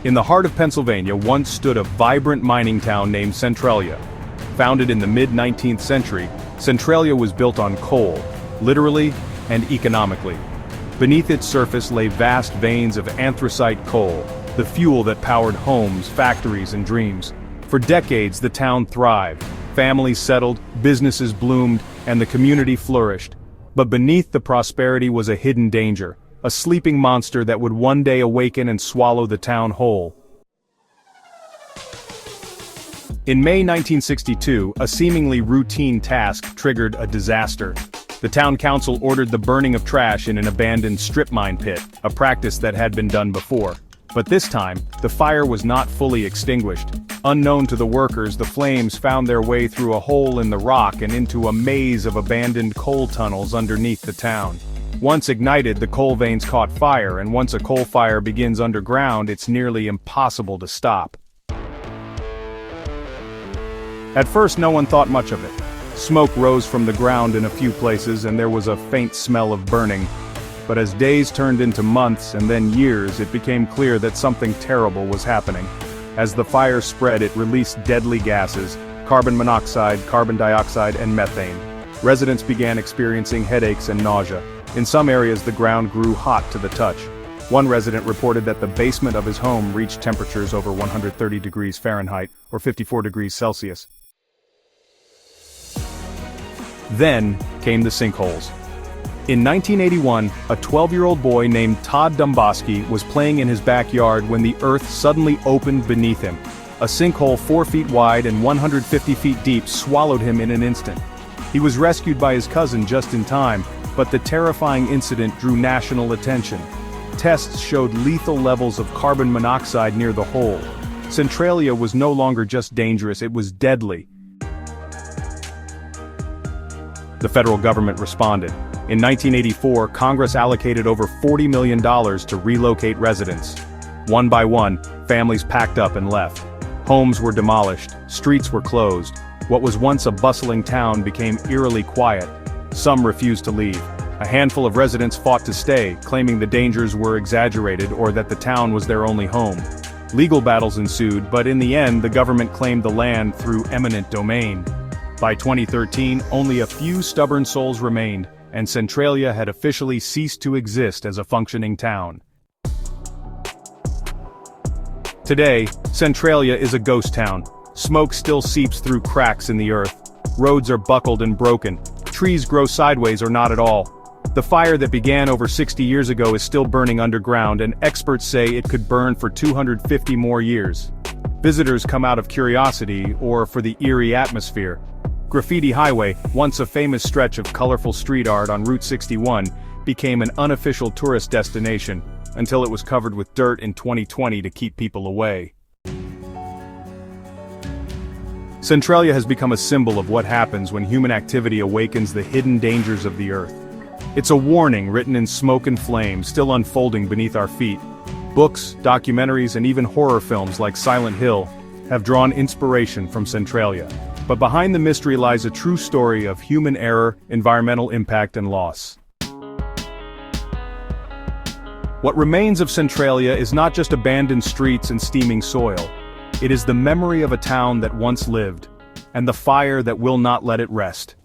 In the heart of Pennsylvania once stood a vibrant mining town named Centralia. Founded in the mid-19th century, Centralia was built on coal, literally and economically. Beneath its surface lay vast veins of anthracite coal, the fuel that powered homes, factories, and dreams. For decades the town thrived, families settled, businesses bloomed, and the community flourished. But beneath the prosperity was a hidden danger, a sleeping monster that would one day awaken and swallow the town whole. In May 1962, a seemingly routine task triggered a disaster. The town council ordered the burning of trash in an abandoned strip mine pit, a practice that had been done before. But this time, the fire was not fully extinguished. Unknown to the workers, the flames found their way through a hole in the rock and into a maze of abandoned coal tunnels underneath the town. Once ignited, the coal veins caught fire, and once a coal fire begins underground, it's nearly impossible to stop. At first no one thought much of it. Smoke rose from the ground in a few places and there was a faint smell of burning. But as days turned into months and then years, it became clear that something terrible was happening. As the fire spread, it released deadly gases, carbon monoxide, carbon dioxide, and methane. Residents began experiencing headaches and nausea. In some areas the ground grew hot to the touch. One resident reported that the basement of his home reached temperatures over 130 degrees Fahrenheit, or 54 degrees Celsius. Then came the sinkholes. In 1981, a 12-year-old boy named Todd Domboski was playing in his backyard when the earth suddenly opened beneath him. A sinkhole 4 feet wide and 150 feet deep swallowed him in an instant. He was rescued by his cousin just in time, but the terrifying incident drew national attention. Tests showed lethal levels of carbon monoxide near the hole. Centralia was no longer just dangerous, it was deadly. The federal government responded. In 1984, Congress allocated over $40 million to relocate residents. One by one, families packed up and left. Homes were demolished, streets were closed. What was once a bustling town became eerily quiet. Some refused to leave. A handful of residents fought to stay, claiming the dangers were exaggerated or that the town was their only home. Legal battles ensued, but in the end the government claimed the land through eminent domain. By 2013, only a few stubborn souls remained, and Centralia had officially ceased to exist as a functioning town. Today, Centralia is a ghost town. Smoke still seeps through cracks in the earth. Roads are buckled and broken. Trees grow sideways or not at all. The fire that began over 60 years ago is still burning underground, and experts say it could burn for 250 more years. Visitors come out of curiosity or for the eerie atmosphere. Graffiti Highway, once a famous stretch of colorful street art on Route 61, became an unofficial tourist destination, until it was covered with dirt in 2020 to keep people away. Centralia has become a symbol of what happens when human activity awakens the hidden dangers of the earth. It's a warning written in smoke and flame, still unfolding beneath our feet. Books, documentaries, and even horror films like Silent Hill have drawn inspiration from Centralia. But behind the mystery lies a true story of human error, environmental impact, and loss. What remains of Centralia is not just abandoned streets and steaming soil. It is the memory of a town that once lived, and the fire that will not let it rest.